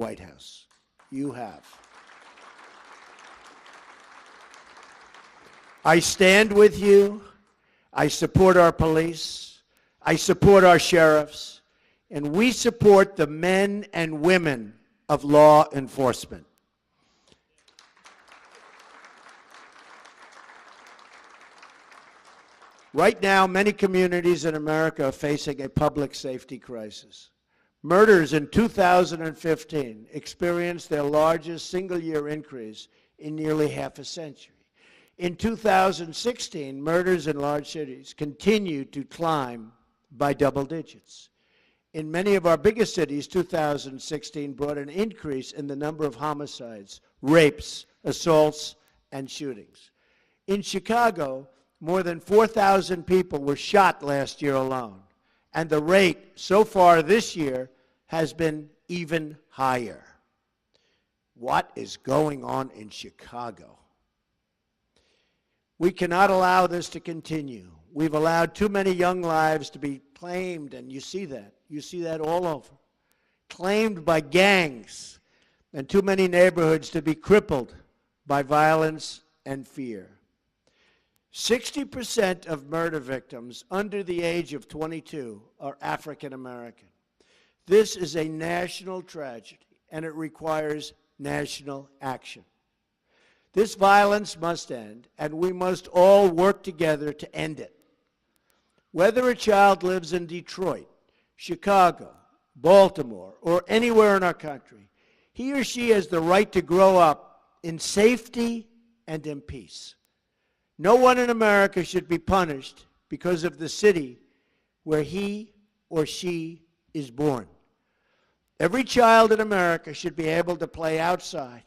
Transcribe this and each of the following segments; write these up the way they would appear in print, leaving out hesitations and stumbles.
White House. You have. I stand with you. I support our police. I support our sheriffs. And we support the men and women of law enforcement. Right now, many communities in America are facing a public safety crisis. Murders in 2015 experienced their largest single-year increase in nearly half a century. In 2016, murders in large cities continued to climb by double digits. In many of our biggest cities, 2016 brought an increase in the number of homicides, rapes, assaults, and shootings. In Chicago, more than 4,000 people were shot last year alone, and the rate so far this year has been even higher. What is going on in Chicago? We cannot allow this to continue. We've allowed too many young lives to be claimed, and you see that. You see that all over. Claimed by gangs, and too many neighborhoods to be crippled by violence and fear. 60% of murder victims under the age of 22 are African American. This is a national tragedy, and it requires national action. This violence must end, and we must all work together to end it. Whether a child lives in Detroit, Chicago, Baltimore, or anywhere in our country, he or she has the right to grow up in safety and in peace. No one in America should be punished because of the city where he or she is born. Every child in America should be able to play outside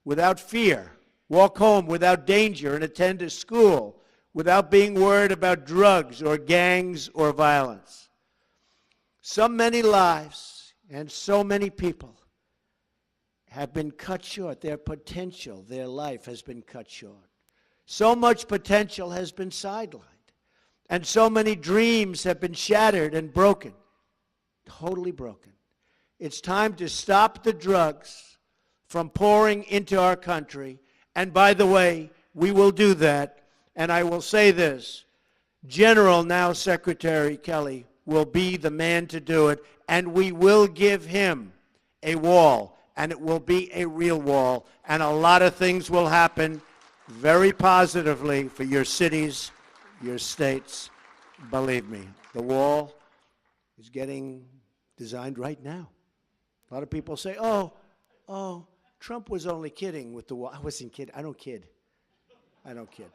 without fear, walk home without danger, and attend a school without being worried about drugs or gangs or violence. So many lives and so many people have been cut short. Their potential, their life has been cut short. So much potential has been sidelined, and so many dreams have been shattered and broken, totally broken. It's time to stop the drugs from pouring into our country, and by the way, we will do that, and I will say this, General, now Secretary Kelly, will be the man to do it, and we will give him a wall, and it will be a real wall, and a lot of things will happen very positively for your cities, your states. Believe me, the wall is getting designed right now. A lot of people say, oh, Trump was only kidding with the wall. I wasn't kidding. I don't kid. I don't kid.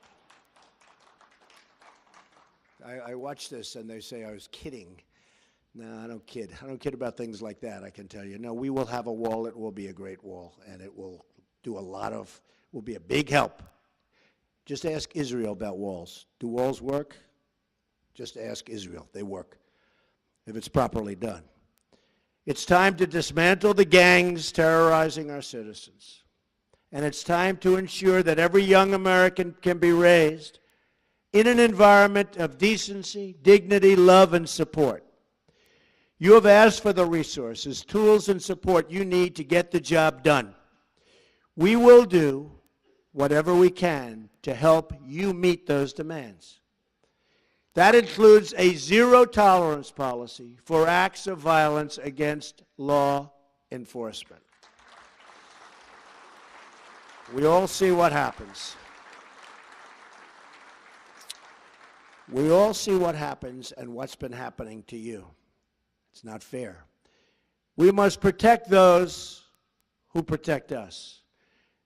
I watch this and they say I was kidding. No, I don't kid. I don't kid about things like that, I can tell you. No, we will have a wall. It will be a great wall, and it will do will be a big help. Just ask Israel about walls. Do walls work? Just ask Israel. They work, if it's properly done. It's time to dismantle the gangs terrorizing our citizens. And it's time to ensure that every young American can be raised in an environment of decency, dignity, love, and support. You have asked for the resources, tools, and support you need to get the job done. We will do whatever we can to help you meet those demands. That includes a zero-tolerance policy for acts of violence against law enforcement. We all see what happens. We all see what happens and what's been happening to you. It's not fair. We must protect those who protect us.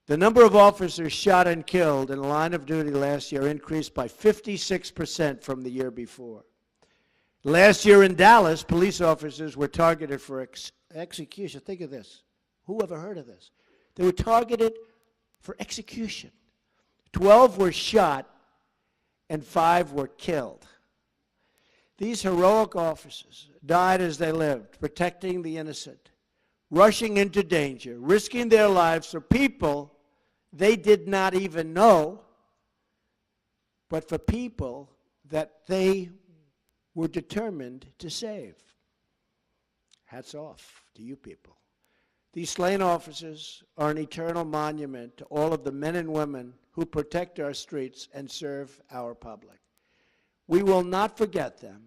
The number of officers shot and killed in the line of duty last year increased by 56% from the year before. Last year in Dallas, police officers were targeted for execution. Think of this. Who ever heard of this? They were targeted for execution. 12 were shot and 5 were killed. These heroic officers died as they lived, protecting the innocent, rushing into danger, risking their lives for people they did not even know, but for people that they were determined to save. Hats off to you people. These slain officers are an eternal monument to all of the men and women who protect our streets and serve our public. We will not forget them,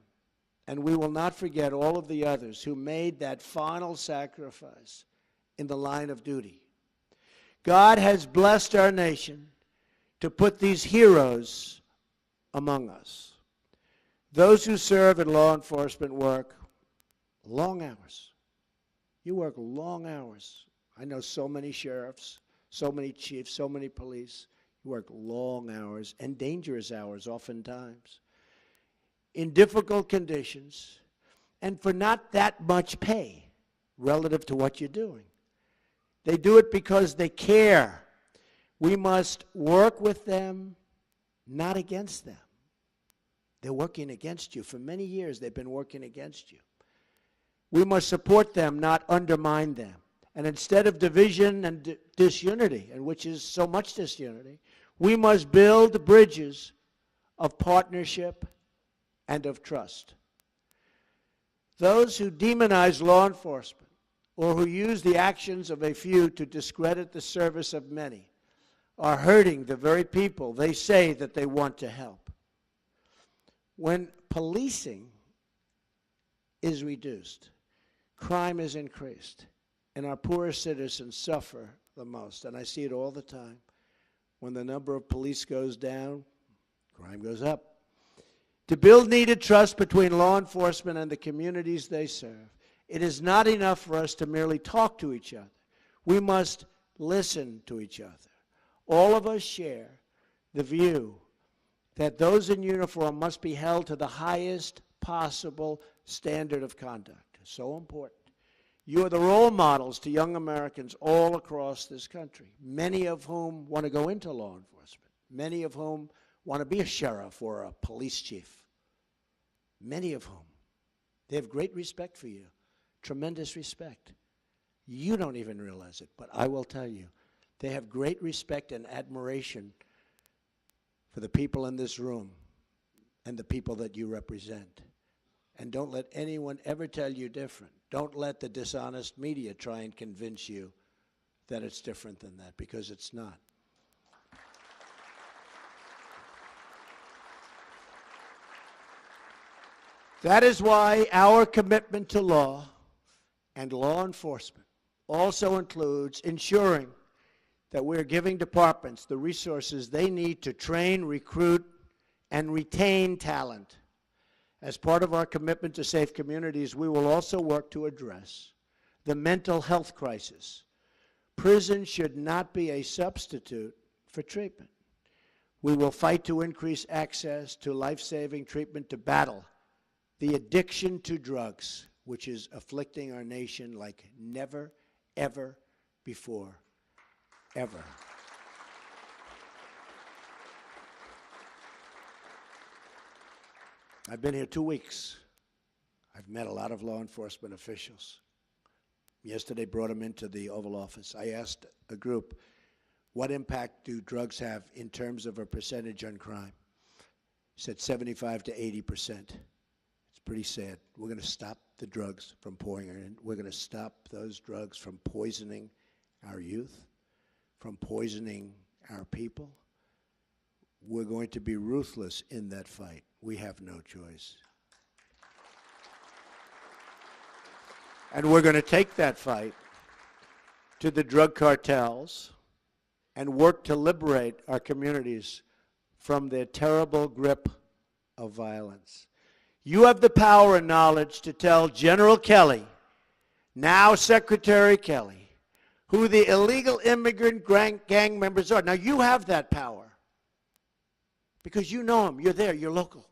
and we will not forget all of the others who made that final sacrifice in the line of duty. God has blessed our nation to put these heroes among us. Those who serve in law enforcement work long hours. You work long hours. I know so many sheriffs, so many chiefs, so many police. You work long hours and dangerous hours oftentimes in difficult conditions and for not that much pay relative to what you're doing. They do it because they care. We must work with them, not against them. They're working against you. For many years, they've been working against you. We must support them, not undermine them. And instead of division and disunity, and which is so much disunity, we must build bridges of partnership and of trust. Those who demonize law enforcement or who use the actions of a few to discredit the service of many are hurting the very people they say that they want to help. When policing is reduced, crime is increased, and our poorest citizens suffer the most. And I see it all the time. When the number of police goes down, crime goes up. To build needed trust between law enforcement and the communities they serve, it is not enough for us to merely talk to each other. We must listen to each other. All of us share the view that those in uniform must be held to the highest possible standard of conduct. So important. You are the role models to young Americans all across this country, many of whom want to go into law enforcement, many of whom want to be a sheriff or a police chief, many of whom. They have great respect for you, tremendous respect. You don't even realize it, but I will tell you, they have great respect and admiration for the people in this room and the people that you represent. And don't let anyone ever tell you different. Don't let the dishonest media try and convince you that it's different than that, because it's not. That is why our commitment to law and law enforcement also includes ensuring that we're giving departments the resources they need to train, recruit, and retain talent. As part of our commitment to safe communities, we will also work to address the mental health crisis. Prison should not be a substitute for treatment. We will fight to increase access to life-saving treatment to battle the addiction to drugs, which is afflicting our nation like never, ever before, ever. I've been here 2 weeks. I've met a lot of law enforcement officials. Yesterday, brought them into the Oval Office. I asked a group, what impact do drugs have in terms of a percentage on crime? He said 75 to 80%. It's pretty sad. We're going to stop the drugs from pouring in. We're going to stop those drugs from poisoning our youth, from poisoning our people. We're going to be ruthless in that fight. We have no choice. And we're going to take that fight to the drug cartels and work to liberate our communities from their terrible grip of violence. You have the power and knowledge to tell General Kelly, now Secretary Kelly, who the illegal immigrant gang members are. Now, you have that power because you know them. You're there. You're local.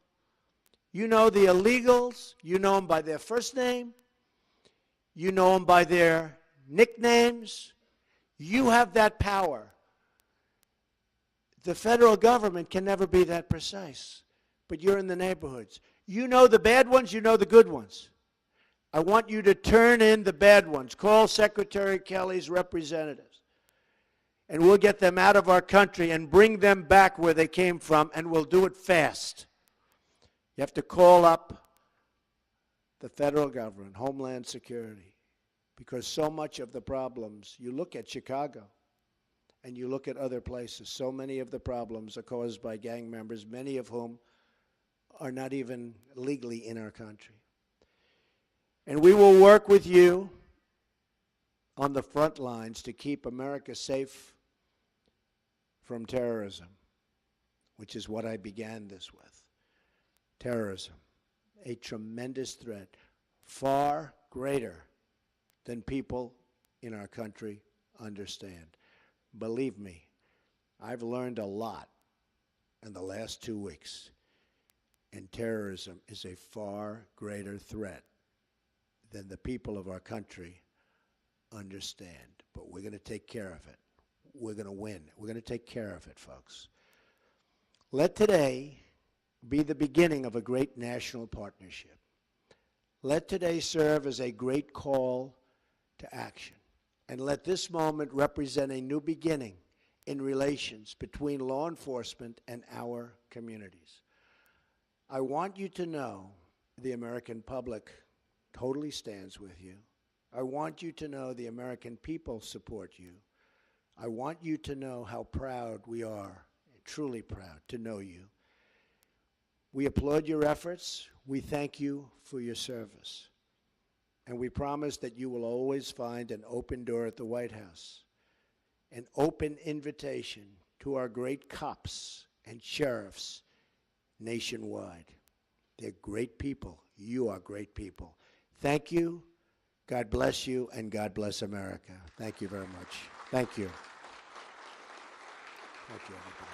You know the illegals. You know them by their first name. You know them by their nicknames. You have that power. The federal government can never be that precise, but you're in the neighborhoods. You know the bad ones. You know the good ones. I want you to turn in the bad ones. Call Secretary Kelly's representatives, and we'll get them out of our country and bring them back where they came from, and we'll do it fast. You have to call up the federal government, Homeland Security, because so much of the problems, you look at Chicago and you look at other places, so many of the problems are caused by gang members, many of whom are not even legally in our country. And we will work with you on the front lines to keep America safe from terrorism, which is what I began this with. Terrorism, a tremendous threat, far greater than people in our country understand. Believe me, I've learned a lot in the last 2 weeks, and terrorism is a far greater threat than the people of our country understand. But we're going to take care of it. We're going to win. We're going to take care of it, folks. Let today be the beginning of a great national partnership. Let today serve as a great call to action. And let this moment represent a new beginning in relations between law enforcement and our communities. I want you to know the American public totally stands with you. I want you to know the American people support you. I want you to know how proud we are, truly proud to know you. We applaud your efforts. We thank you for your service. And we promise that you will always find an open door at the White House, an open invitation to our great cops and sheriffs nationwide. They're great people. You are great people. Thank you. God bless you, and God bless America. Thank you very much. Thank you. Thank you, everybody.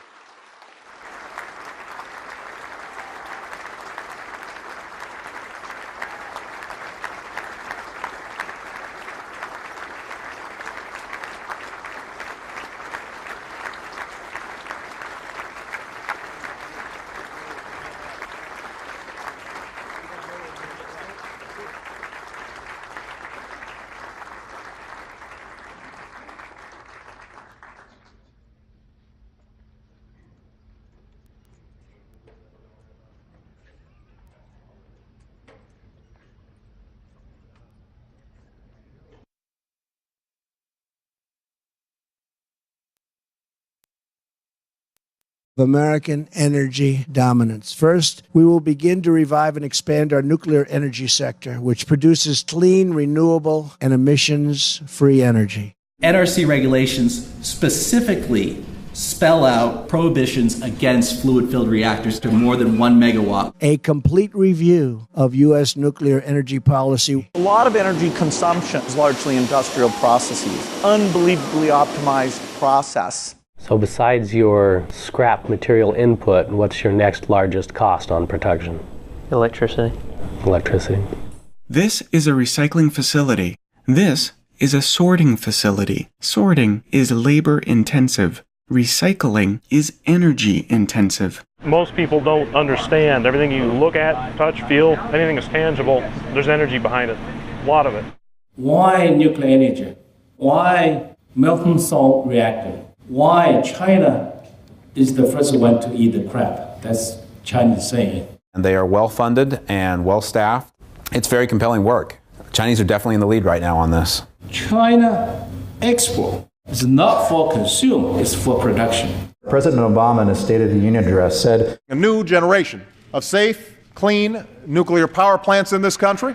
American energy dominance. First, we will begin to revive and expand our nuclear energy sector, which produces clean, renewable, and emissions-free energy. NRC regulations specifically spell out prohibitions against fluid-filled reactors to more than 1 megawatt. A complete review of U.S. nuclear energy policy. A lot of energy consumption is largely industrial processes. Unbelievably optimized process. So besides your scrap material input, what's your next largest cost on production? Electricity. Electricity. This is a recycling facility. This is a sorting facility. Sorting is labor intensive. Recycling is energy intensive. Most people don't understand. Everything you look at, touch, feel, anything that's tangible, there's energy behind it. A lot of it. Why nuclear energy? Why molten salt reactor? Why China is the first one to eat the crab? That's Chinese saying. And they are well-funded and well-staffed. It's very compelling work. Chinese are definitely in the lead right now on this. China export is not for consume, it's for production. President Obama in his State of the Union address said, a new generation of safe, clean nuclear power plants in this country.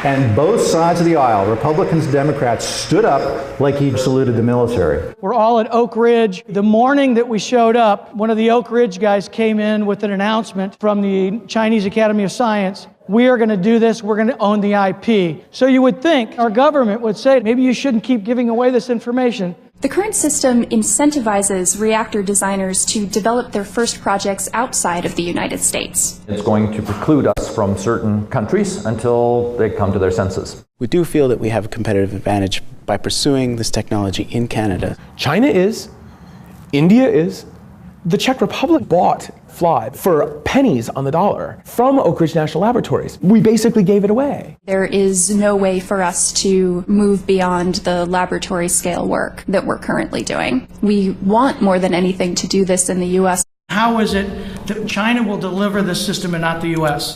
And both sides of the aisle, Republicans and Democrats, stood up like he saluted the military. We're all at Oak Ridge. The morning that we showed up, one of the Oak Ridge guys came in with an announcement from the Chinese Academy of Science. We are going to do this. We're going to own the IP. So you would think our government would say, maybe you shouldn't keep giving away this information. The current system incentivizes reactor designers to develop their first projects outside of the United States. It's going to preclude us from certain countries until they come to their senses. We do feel that we have a competitive advantage by pursuing this technology in Canada. China is, India is, the Czech Republic bought FLIBE for pennies on the dollar from Oak Ridge National Laboratories. We basically gave it away. There is no way for us to move beyond the laboratory scale work that we're currently doing. We want more than anything to do this in the U.S. How is it that China will deliver this system and not the U.S.?